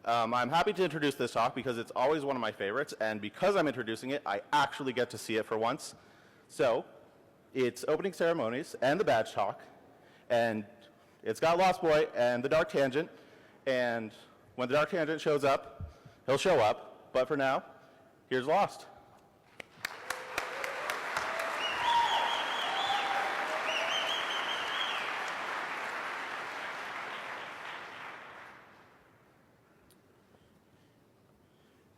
I'm happy to introduce this talk because it's always one of my favorites, and because I'm introducing it, I actually get to see it for once. So, it's opening ceremonies and the badge talk, and it's got Lost Boy and the Dark Tangent, and when the Dark Tangent shows up, he'll show up, but for now, here's Lost.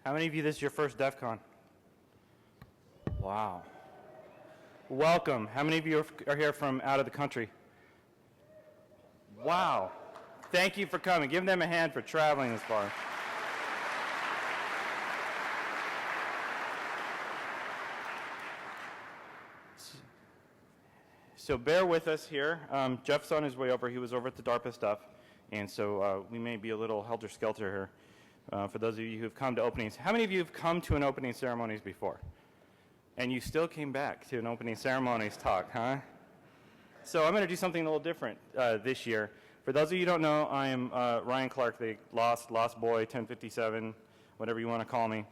How many of you, this is your first DEF CON? Wow. Welcome. How many of you are here from out of the country? Wow. Thank you for coming. Give them a hand for traveling this far. So bear with us here. Jeff's on his way over. He was over at the DARPA stuff, and so we may be a little helter-skelter here. For those of you who have come to openings, how many of you have come to an opening ceremonies before? And you still came back to an opening ceremonies talk, huh? So I'm going to do something a little different this year. For those of you who don't know, I am Ryan Clark, the Lost Boy, 1057, whatever you want to call me.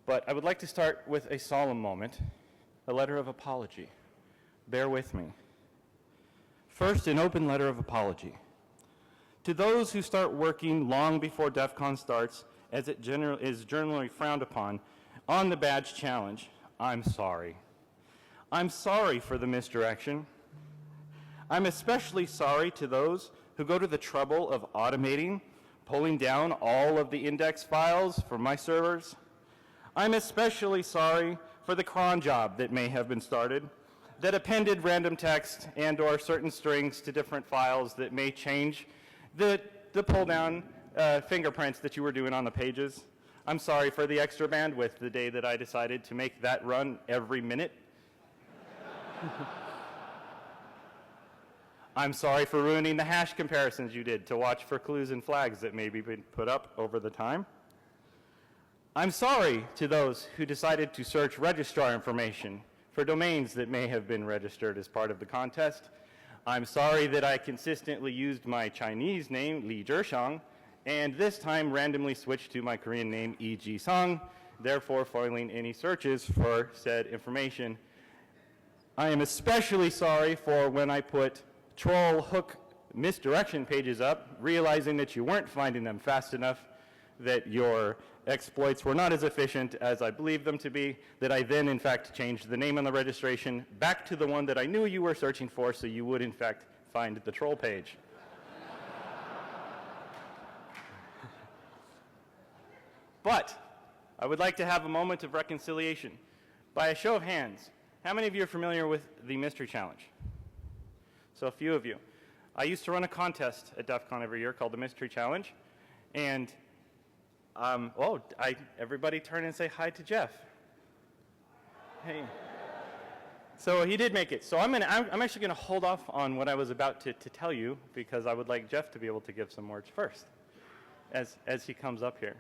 But I would like to start with a solemn moment, a letter of apology. Bear with me. First, an open letter of apology. To those who start working long before DEF CON starts, as it is generally frowned upon, on the badge challenge, I'm sorry. I'm sorry for the misdirection. I'm especially sorry to those who go to the trouble of automating, pulling down all of the index files from my servers. I'm especially sorry for the cron job that may have been started, that appended random text and or certain strings to different files that may change the pull-down fingerprints that you were doing on the pages. I'm sorry for the extra bandwidth the day that I decided to make that run every minute. I'm sorry for ruining the hash comparisons you did to watch for clues and flags that may be put up over the time. I'm sorry to those who decided to search registrar information for domains that may have been registered as part of the contest. I'm sorry that I consistently used my Chinese name, Li Zhishang, and this time randomly switched to my Korean name, E.G. Sung, therefore foiling any searches for said information. I am especially sorry for when I put troll hook misdirection pages up, realizing that you weren't finding them fast enough, that your exploits were not as efficient as I believed them to be, that I then in fact changed the name on the registration back to the one that I knew you were searching for, so you would in fact find the troll page. But I would like to have a moment of reconciliation. By a show of hands, how many of you are familiar with the mystery challenge? So a few of you. I used to run a contest at DEF CON every year called the Mystery Challenge, and everybody turn and say hi to Jeff. Hey. So he did make it. So I'm actually going to hold off on what I was about to tell you, because I would like Jeff to be able to give some words first as he comes up here.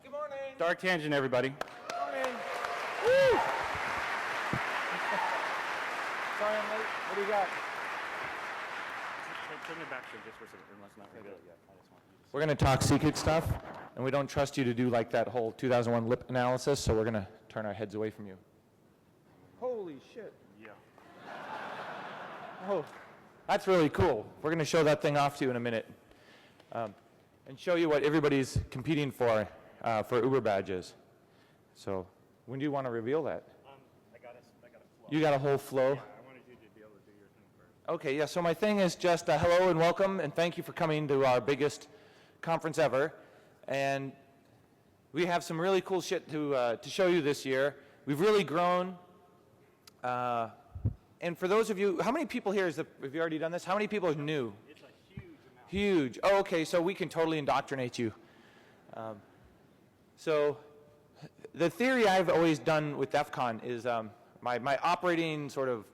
Good morning. Dark Tangent, everybody. Good morning. Woo! Sorry I'm late. What do you got? Turn it back just for a second. Let's not reveal it yet. We're going to talk secret stuff, and we don't trust you to do like that whole 2001 lip analysis, so we're going to turn our heads away from you. Holy shit. Yeah. Oh, that's really cool. We're going to show that thing off to you in a minute, and show you what everybody's competing for Uber badges. So when do you want to reveal that? I got a flow. You got a whole flow? Yeah, I wanted you to be able to do your thing first. Okay, yeah, so my thing is just hello and welcome, and thank you for coming to our biggest conference ever. And we have some really cool shit to show you this year. We've really grown. And for those of you, how many people here, have you already done this? How many people are new? It's a huge amount. Huge. Oh, okay, so we can totally indoctrinate you. So the theory I've always done with DEF CON is my operating sort of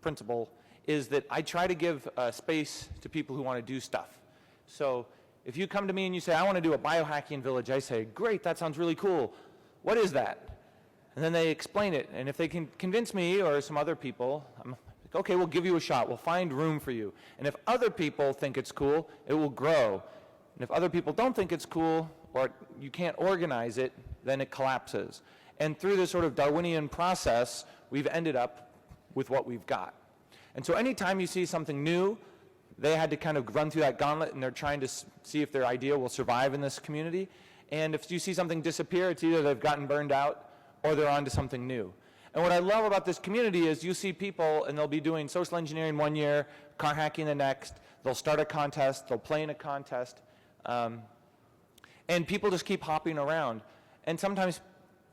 principle is that I try to give space to people who want to do stuff. So if you come to me and you say, I want to do a biohacking village, I say, great, that sounds really cool. What is that? And then they explain it. And if they can convince me or some other people, Like, okay, we'll give you a shot. We'll find room for you. And if other people think it's cool, it will grow. And if other people don't think it's cool, or you can't organize it, then it collapses. And through this sort of Darwinian process, we've ended up with what we've got. And so anytime you see something new, they had to kind of run through that gauntlet, and they're trying to see if their idea will survive in this community. And if you see something disappear, it's either they've gotten burned out or they're on to something new. And what I love about this community is you see people, and they'll be doing social engineering one year, car hacking the next, they'll start a contest, they'll play in a contest, and people just keep hopping around. And sometimes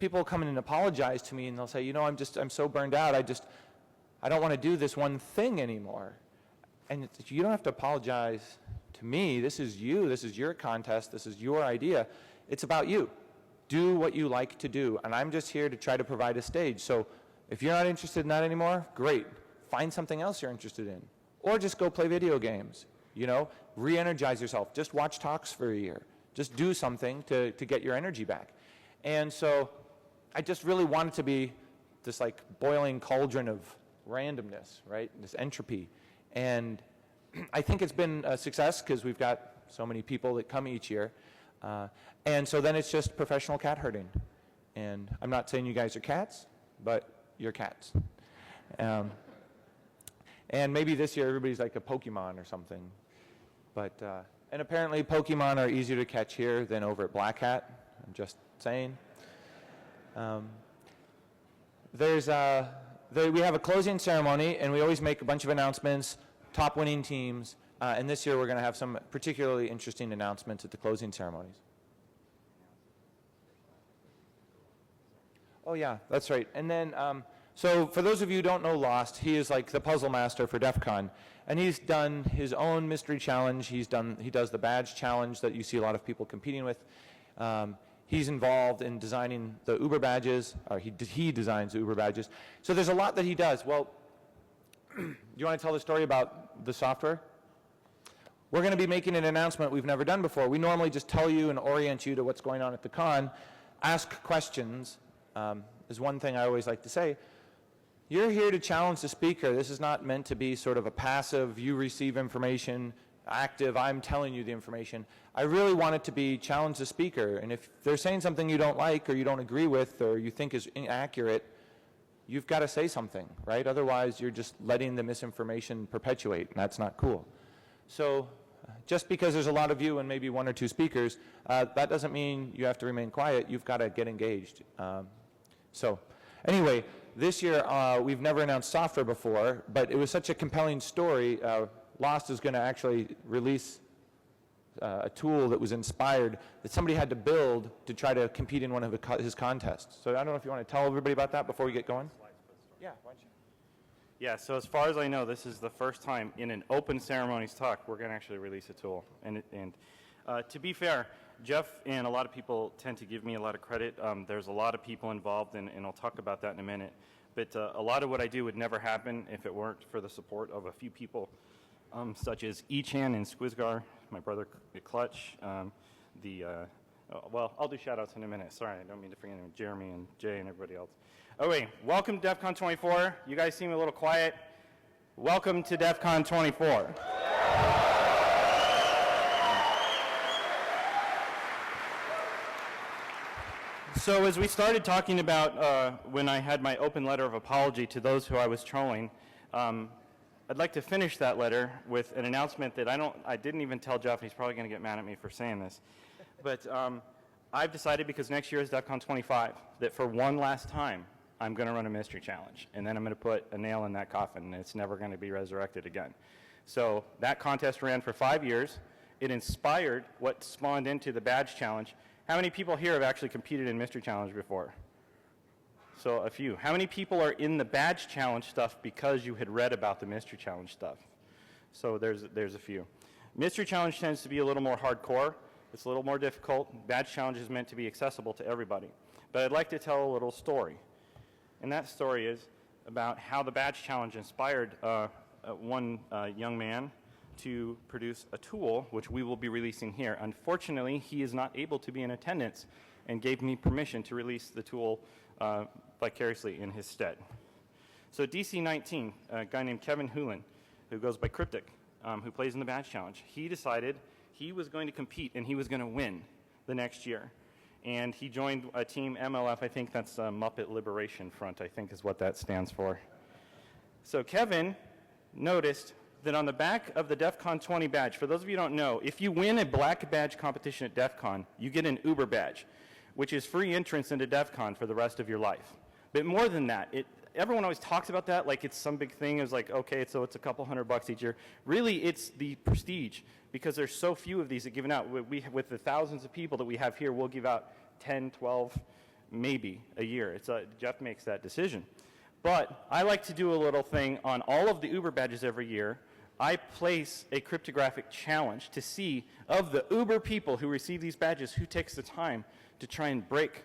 people come in and apologize to me, and they'll say, you know, I'm so burned out, I don't want to do this one thing anymore. And you don't have to apologize to me. This is you. This is your contest. This is your idea. It's about you. Do what you like to do. And I'm just here to try to provide a stage. So if you're not interested in that anymore, great. Find something else you're interested in. Or just go play video games. You know, re-energize yourself. Just watch talks for a year. Just do something to get your energy back. And so I just really want it to be this like boiling cauldron of randomness, right? This entropy. And I think it's been a success because we've got so many people that come each year. And so then it's just professional cat herding. And I'm not saying you guys are cats, but you're cats. And maybe this year everybody's like a Pokemon or something. But, and apparently Pokemon are easier to catch here than over at Black Hat. I'm just saying. We have a closing ceremony, and we always make a bunch of announcements, top winning teams, and this year we're going to have some particularly interesting announcements at the closing ceremonies. Oh yeah, that's right. And then, so for those of you who don't know L0sT, he is like the puzzle master for DEF CON, and he's done his own mystery challenge. He does the badge challenge that you see a lot of people competing with. He's involved in designing the Uber badges, or he designs the Uber badges. So there's a lot that he does. Well, do you want to tell the story about the software? We're going to be making an announcement we've never done before. We normally just tell you and orient you to what's going on at the con. Ask questions is one thing I always like to say. You're here to challenge the speaker. This is not meant to be sort of a passive, you receive information, active, I'm telling you the information. I really want it to be challenge the speaker. And if they're saying something you don't like or you don't agree with or you think is inaccurate, you've got to say something, right? Otherwise, you're just letting the misinformation perpetuate, and that's not cool. So just because there's a lot of you and maybe one or two speakers, that doesn't mean you have to remain quiet. You've got to get engaged. So anyway, this year, we've never announced software before, but it was such a compelling story. L0sT is going to actually release a tool that was inspired that somebody had to build to try to compete in one of his contests. So I don't know if you want to tell everybody about that before we get going. Yeah, why don't you? Yeah, so as far as I know, this is the first time in an open ceremonies talk we're going to actually release a tool. And to be fair, Jeff and a lot of people tend to give me a lot of credit. There's a lot of people involved, and I'll talk about that in a minute. But a lot of what I do would never happen if it weren't for the support of a few people, such as Echan and Squizgar, my brother Clutch, well, I'll do shout-outs in a minute. Sorry, I don't mean to forget anyone. Jeremy and Jay and everybody else. Okay, welcome to DEF CON 24. You guys seem a little quiet. Welcome to DEF CON 24. So as we started talking about when I had my open letter of apology to those who I was trolling, I'd like to finish that letter with an announcement that I didn't even tell Jeff, and he's probably going to get mad at me for saying this. But I've decided, because next year is DEF CON 25, that for one last time, I'm going to run a mystery challenge. And then I'm going to put a nail in that coffin, and it's never going to be resurrected again. So that contest ran for 5 years. It inspired what spawned into the badge challenge. How many people here have actually competed in mystery challenge before? So a few. How many people are in the badge challenge stuff because you had read about the mystery challenge stuff? So there's a few. Mystery challenge tends to be a little more hardcore. It's a little more difficult. Badge challenge is meant to be accessible to everybody. But I'd like to tell a little story. And that story is about how the badge challenge inspired one young man to produce a tool, which we will be releasing here. Unfortunately, he is not able to be in attendance and gave me permission to release the tool vicariously in his stead. So DC-19, a guy named Kevin Hoolan, who goes by Cryptic, who plays in the Badge Challenge, he decided he was going to compete and he was going to win the next year. And he joined a team, MLF, I think that's Muppet Liberation Front, I think is what that stands for. So Kevin noticed that on the back of the DEF CON 20 badge, for those of you who don't know, if you win a black badge competition at DEF CON, you get an Uber badge, which is free entrance into DEF CON for the rest of your life. But more than that, everyone always talks about that like it's some big thing. It's like, okay, so it's a couple $100 each year. Really, it's the prestige, because there's so few of these that given out. With the thousands of people that we have here, we'll give out 10, 12, maybe a year. Jeff makes that decision. But I like to do a little thing on all of the Uber badges every year. I place a cryptographic challenge to see, of the Uber people who receive these badges, who takes the time to try and break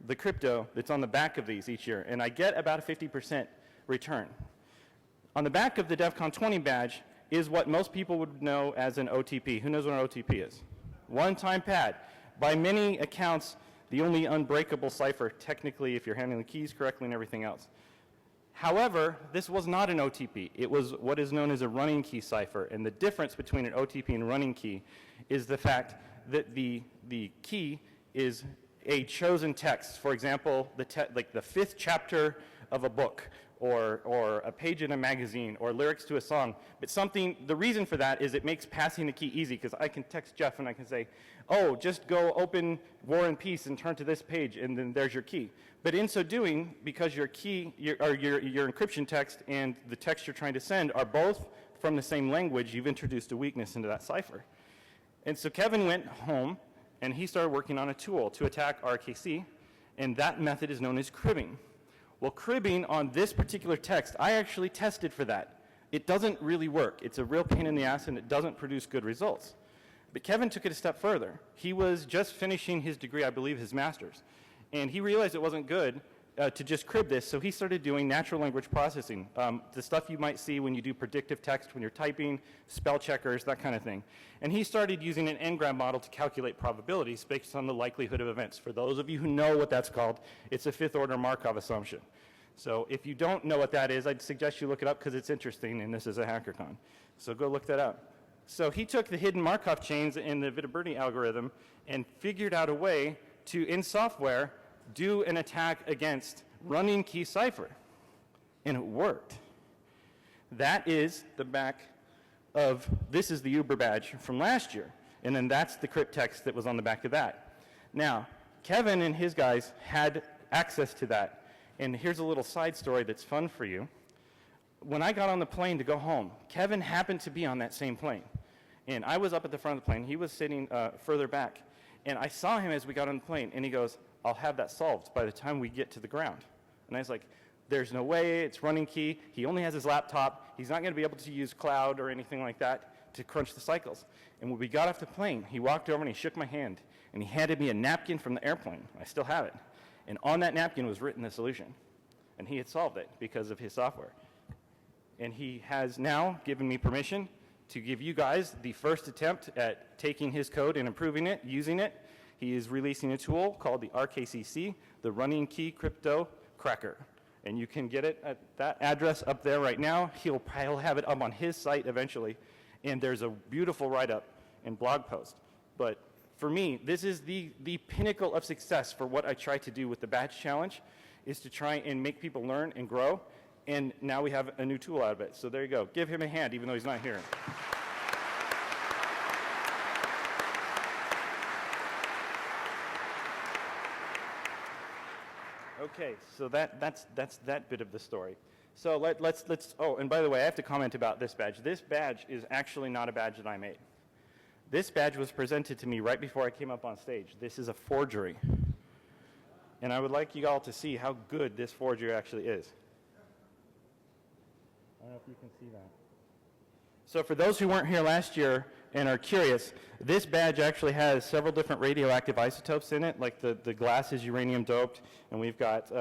the crypto that's on the back of these each year. And I get about a 50% return. On the back of the DEF CON 20 badge is what most people would know as an OTP. Who knows what an OTP is? One-time pad. By many accounts, the only unbreakable cipher, technically, if you're handling the keys correctly and everything else. However, this was not an OTP. It was what is known as a running key cipher. And the difference between an OTP and running key is the fact that the key is a chosen text. For example, like the 5th chapter of a book, or a page in a magazine, or lyrics to a song. But the reason for that is it makes passing the key easy, because I can text Jeff and I can say, oh, just go open War and Peace and turn to this page, and then there's your key. But in so doing, because your key, your encryption text and the text you're trying to send are both from the same language, you've introduced a weakness into that cipher. And so Kevin went home and he started working on a tool to attack RKC, and that method is known as cribbing. Well, cribbing on this particular text, I actually tested for that. It doesn't really work. It's a real pain in the ass, and it doesn't produce good results. But Kevin took it a step further. He was just finishing his degree, I believe his master's, and he realized it wasn't good to just crib this, so he started doing natural language processing, the stuff you might see when you do predictive text, when you're typing, spell checkers, that kind of thing. And he started using an n-gram model to calculate probabilities based on the likelihood of events. For those of you who know what that's called, it's a 5th-order Markov assumption. So if you don't know what that is, I'd suggest you look it up because it's interesting, and this is a HackerCon. So go look that up. So he took the hidden Markov chains in the Viterbi algorithm and figured out a way to, in software, do an attack against running key cipher. And it worked. That is the back of, this is the Uber badge from last year. And then that's the crypt text that was on the back of that. Now, Kevin and his guys had access to that. And here's a little side story that's fun for you. When I got on the plane to go home, Kevin happened to be on that same plane. And I was up at the front of the plane. He was sitting further back. And I saw him as we got on the plane, and he goes, I'll have that solved by the time we get to the ground. And I was like, there's no way, it's running key. He only has his laptop. He's not going to be able to use cloud or anything like that to crunch the cycles. And when we got off the plane, he walked over and he shook my hand, and he handed me a napkin from the airplane. I still have it. And on that napkin was written the solution. And he had solved it because of his software. And he has now given me permission to give you guys the first attempt at taking his code and improving it, using it. He is releasing a tool called the RKCC, the Running Key Crypto Cracker. And you can get it at that address up there right now. He'll have it up on his site eventually. And there's a beautiful write-up and blog post. But for me, this is the pinnacle of success for what I try to do with the Badge Challenge, is to try and make people learn and grow. And now we have a new tool out of it. So there you go. Give him a hand, even though he's not here. Okay, so that's that bit of the story. So let's, oh, and by the way, I have to comment about this badge. This badge is actually not a badge that I made. This badge was presented to me right before I came up on stage. This is a forgery. And I would like you all to see how good this forgery actually is. I don't know if you can see that. So for those who weren't here last year and are curious, this badge actually has several different radioactive isotopes in it, like the glass is uranium doped, and we've got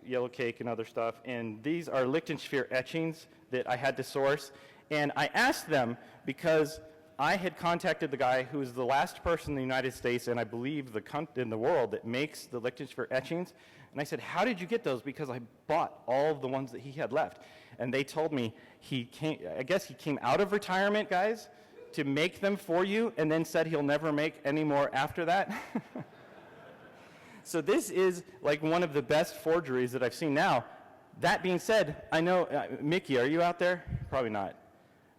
yellow cake and other stuff. And these are Lichtensphere etchings that I had to source. And I asked them because I had contacted the guy who is the last person in the United States, and I believe in the world, that makes the Lichtensphere etchings. And I said, how did you get those? Because I bought all of the ones that he had left. And they told me I guess he came out of retirement, guys, to make them for you, and then said he'll never make any more after that. So this is like one of the best forgeries that I've seen. Now, that being said, I know, Mickey, are you out there? Probably not.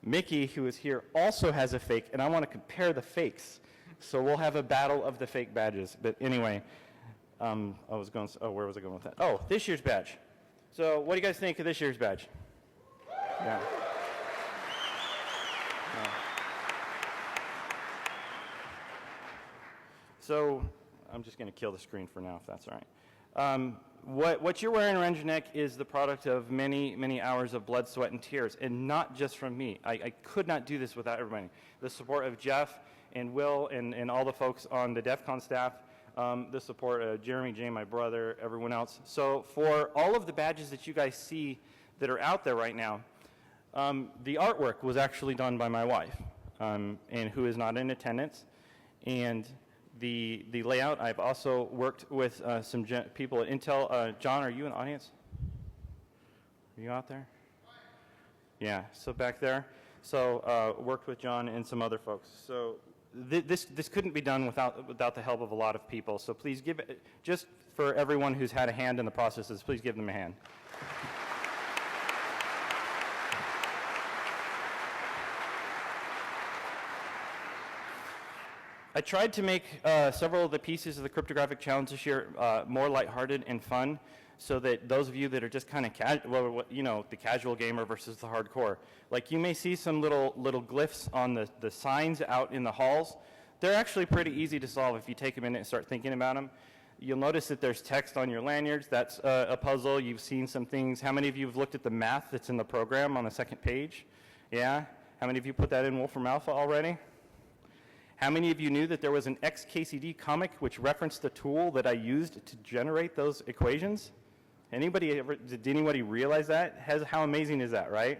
Mickey, who is here, also has a fake, and I want to compare the fakes. So we'll have a battle of the fake badges. But anyway, where was I going with that? Oh, this year's badge. So what do you guys think of this year's badge? Yeah. So I'm just going to kill the screen for now, if that's all right. What you're wearing around your neck is the product of many, many hours of blood, sweat, and tears, and not just from me. I could not do this without everybody. The support of Jeff and Will and all the folks on the DEF CON staff, the support of Jeremy, Jay, my brother, everyone else. So for all of the badges that you guys see that are out there right now, the artwork was actually done by my wife, and who is not in attendance. And the layout, I've also worked with some people at Intel. John, are you in the audience? Are you out there? Yeah, so back there. So worked with John and some other folks. So this couldn't be done without the help of a lot of people. So please give it, just for everyone who's had a hand in the processes, please give them a hand. I tried to make several of the pieces of the cryptographic challenge this year more lighthearted and fun, so that those of you that are just kind of the casual gamer versus the hardcore, like you may see some little glyphs on the signs out in the halls. They're actually pretty easy to solve if you take a minute and start thinking about them. You'll notice that there's text on your lanyards. That's a puzzle. You've seen some things. How many of you have looked at the math that's in the program on the second page? Yeah? How many of you put that in Wolfram Alpha already? How many of you knew that there was an XKCD comic which referenced the tool that I used to generate those equations? Did anybody realize that? How amazing is that, right?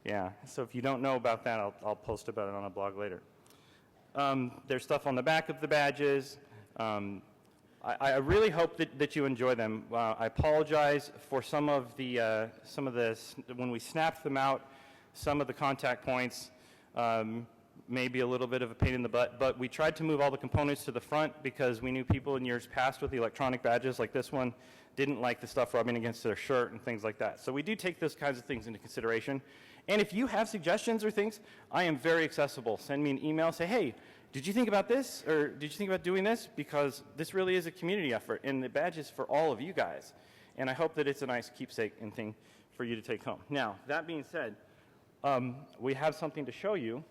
Yeah, so if you don't know about that, I'll post about it on a blog later. There's stuff on the back of the badges. I really hope that you enjoy them. I apologize for some of the when we snapped them out, some of the contact points, maybe a little bit of a pain in the butt, but we tried to move all the components to the front because we knew people in years past with the electronic badges like this one didn't like the stuff rubbing against their shirt and things like that. So we do take those kinds of things into consideration. And if you have suggestions or things, I am very accessible. Send me an email, say, hey, did you think about this? Or did you think about doing this? Because this really is a community effort, and the badge is for all of you guys. And I hope that it's a nice keepsake and thing for you to take home. Now, that being said, we have something to show you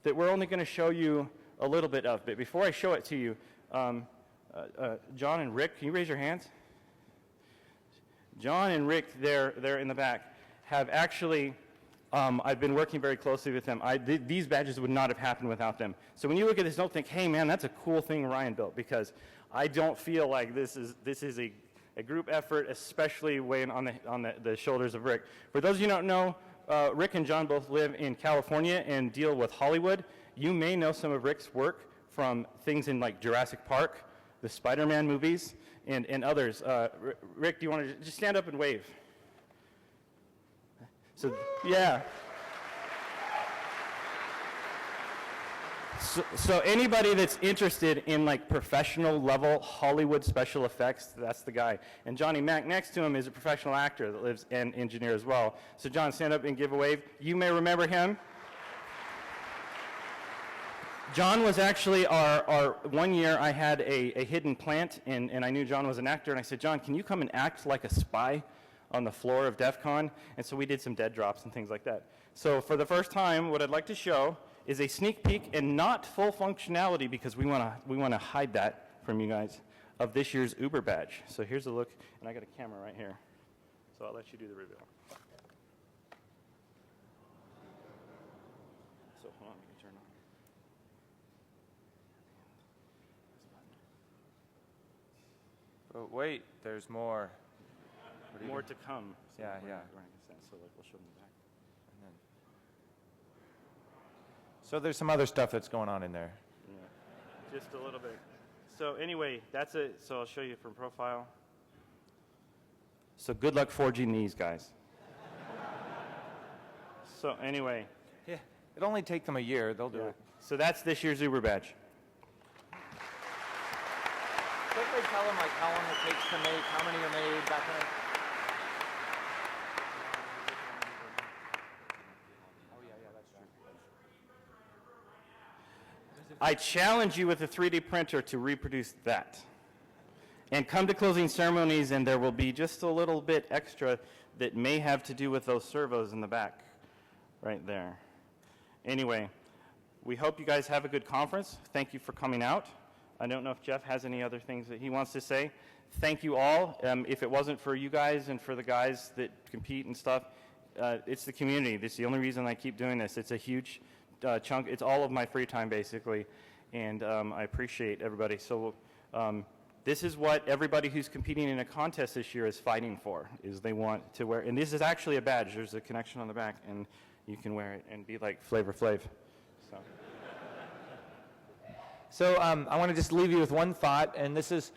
that we're only going to show you a little bit of. But before I show it to you, John and Rick, can you raise your hands? John and Rick, they're in the back, have actually, I've been working very closely with them. These badges would not have happened without them. So when you look at this, don't think, hey man, that's a cool thing Ryan built, because I don't feel like this is a group effort, especially weighing on the shoulders of Rick. For those of you who don't know, Rick and John both live in California and deal with Hollywood. You may know some of Rick's work from things in like Jurassic Park, the Spider-Man movies, and others. Rick, do you want to just stand up and wave? So, yeah. So anybody that's interested in like professional level Hollywood special effects, that's the guy. And Johnny Mack next to him is a professional actor that lives and engineer as well. So John, stand up and give a wave. You may remember him. John was actually our 1 year I had a hidden plant and I knew John was an actor and I said, John, can you come and act like a spy on the floor of DEF CON? And so we did some dead drops and things like that. So for the first time, what I'd like to show is a sneak peek and not full functionality, because we want to hide that from you guys, of this year's Uber badge. So here's a look, and I got a camera right here, so I'll let you do the reveal. So hold on, we can turn on. But wait, there's more. More to come. So Yeah, we're yeah. gonna so like we'll show them the back. So there's some other stuff that's going on in there. Yeah, just a little bit. So anyway, that's it. So I'll show you from profile. So good luck forging these, guys. So anyway, Yeah, it'll only take them a year. They'll do it. so that's this year's Uber badge. Quickly tell them like how long it takes to make, how many are made, that kind of. I challenge you with a 3D printer to reproduce that. And come to closing ceremonies, and there will be just a little bit extra that may have to do with those servos in the back, right there. Anyway, we hope you guys have a good conference. Thank you for coming out. I don't know if Jeff has any other things that he wants to say. Thank you all. If it wasn't for you guys and for the guys that compete and stuff, it's the community. That's the only reason I keep doing this. It's a huge chunk. It's all of my free time, basically, and I appreciate everybody. So this is what everybody who's competing in a contest this year is fighting for, is they want to wear, and this is actually a badge. There's a connection on the back, and you can wear it and be like Flavor Flav. So I want to just leave you with one thought, and this is,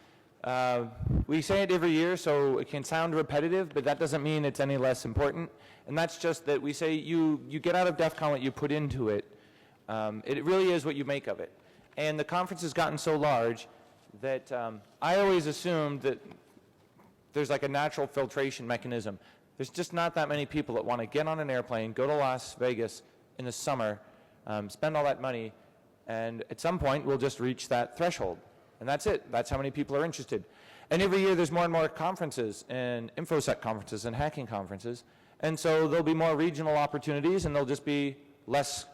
we say it every year, so it can sound repetitive, but that doesn't mean it's any less important. And that's just that we say you get out of DEF CON what you put into it. It really is what you make of it. And the conference has gotten so large that I always assumed that there's like a natural filtration mechanism. There's just not that many people that want to get on an airplane, go to Las Vegas in the summer, spend all that money, and at some point we'll just reach that threshold. And that's it. That's how many people are interested. And every year there's more and more conferences and InfoSec conferences and hacking conferences. And so there'll be more regional opportunities, and there'll just be less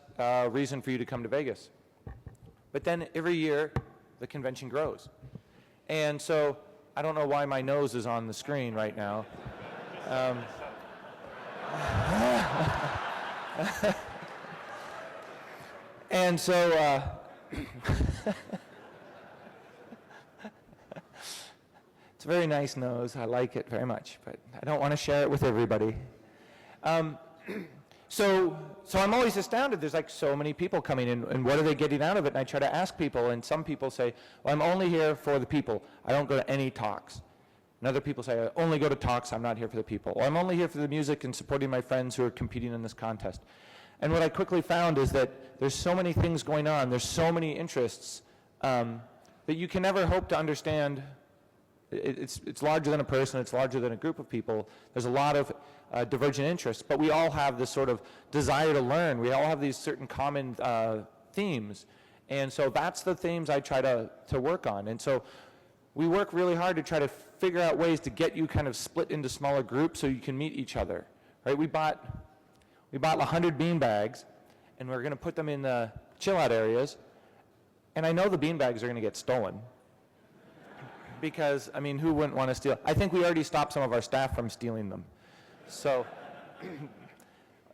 reason for you to come to Vegas. But then every year the convention grows. And so I don't know why my nose is on the screen right now. And so it's a very nice nose. I like it very much, but I don't want to share it with everybody. So I'm always astounded. There's like so many people coming in, and what are they getting out of it? And I try to ask people, and some people say, well, I'm only here for the people. I don't go to any talks. And other people say, I only go to talks. I'm not here for the people. Or I'm only here for the music and supporting my friends who are competing in this contest. And what I quickly found is that there's so many things going on. There's so many interests that you can never hope to understand. It's larger than a person. It's larger than a group of people. There's a lot of divergent interests, but we all have this sort of desire to learn. We all have these certain common themes. And so that's the themes I try to work on. And so we work really hard to try to figure out ways to get you kind of split into smaller groups so you can meet each other. Right? We bought 100 bean bags, and we're going to put them in the chill-out areas. And I know the bean bags are going to get stolen. Because, I mean, who wouldn't want to steal? I think we already stopped some of our staff from stealing them. So,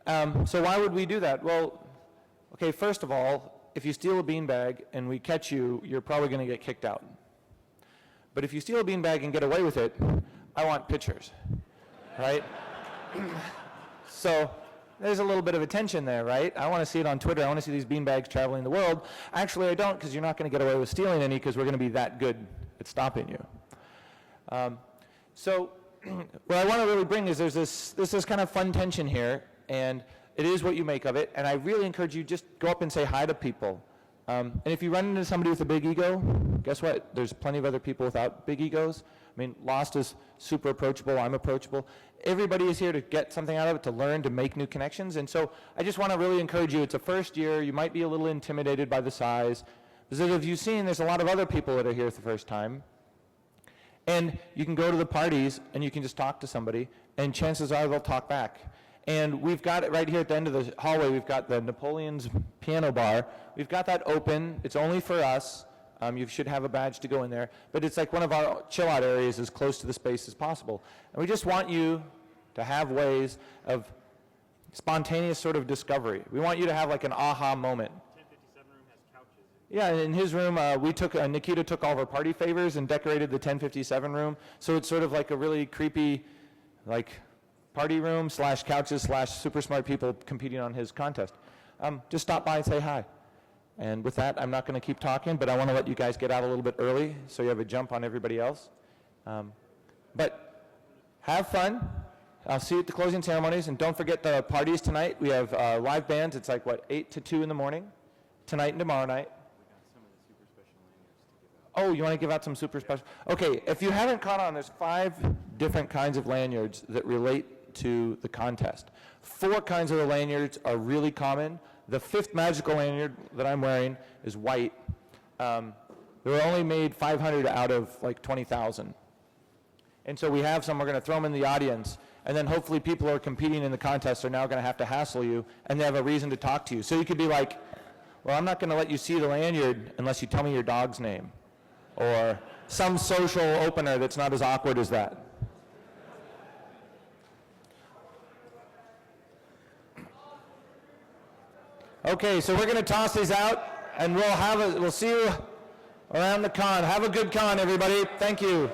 so why would we do that? Well, okay, first of all, if you steal a beanbag and we catch you, you're probably going to get kicked out. But if you steal a beanbag and get away with it, I want pictures, right? So there's a little bit of a tension there, right? I want to see it on Twitter. I want to see these beanbags traveling the world. Actually, I don't, because you're not going to get away with stealing any, because we're going to be that good at stopping you. So what I want to really bring is there's this kind of fun tension here, and it is what you make of it. And I really encourage you, just go up and say hi to people. And if you run into somebody with a big ego, guess what? There's plenty of other people without big egos. I mean, L0sT is super approachable. I'm approachable. Everybody is here to get something out of it, to learn, to make new connections. And so I just want to really encourage you. It's a first year. You might be a little intimidated by the size. Because as you've seen, there's a lot of other people that are here for the first time. And you can go to the parties, and you can just talk to somebody, and chances are they'll talk back. And we've got it right here at the end of the hallway. We've got the Napoleon's piano bar. We've got that open. It's only for us. You should have a badge to go in there. But it's like one of our chill-out areas as close to the space as possible. And we just want you to have ways of spontaneous sort of discovery. We want you to have like an aha moment. 1057 room has couches. Yeah, in his room, Nikita took all of our party favors and decorated the 1057 room. So it's sort of like a really creepy, like, party room / couches / super smart people competing on his contest. Just stop by and say hi. And with that, I'm not going to keep talking, but I want to let you guys get out a little bit early so you have a jump on everybody else. But have fun. I'll see you at the closing ceremonies, and don't forget the parties tonight. We have live bands. It's like, 8 to 2 in the morning, tonight and tomorrow night. Oh, you want to give out some super special? Okay, if you haven't caught on, there's 5 different kinds of lanyards that relate to the contest. 4 kinds of the lanyards are really common. The 5th magical lanyard that I'm wearing is white. There were only made 500 out of like 20,000. And so we have some, we're going to throw them in the audience, and then hopefully people who are competing in the contest are now going to have to hassle you, and they have a reason to talk to you. So you could be like, well, I'm not going to let you see the lanyard unless you tell me your dog's name, or some social opener that's not as awkward as that. Okay, so we're going to toss these out, and we'll see you around the con. Have a good con, everybody. Thank you.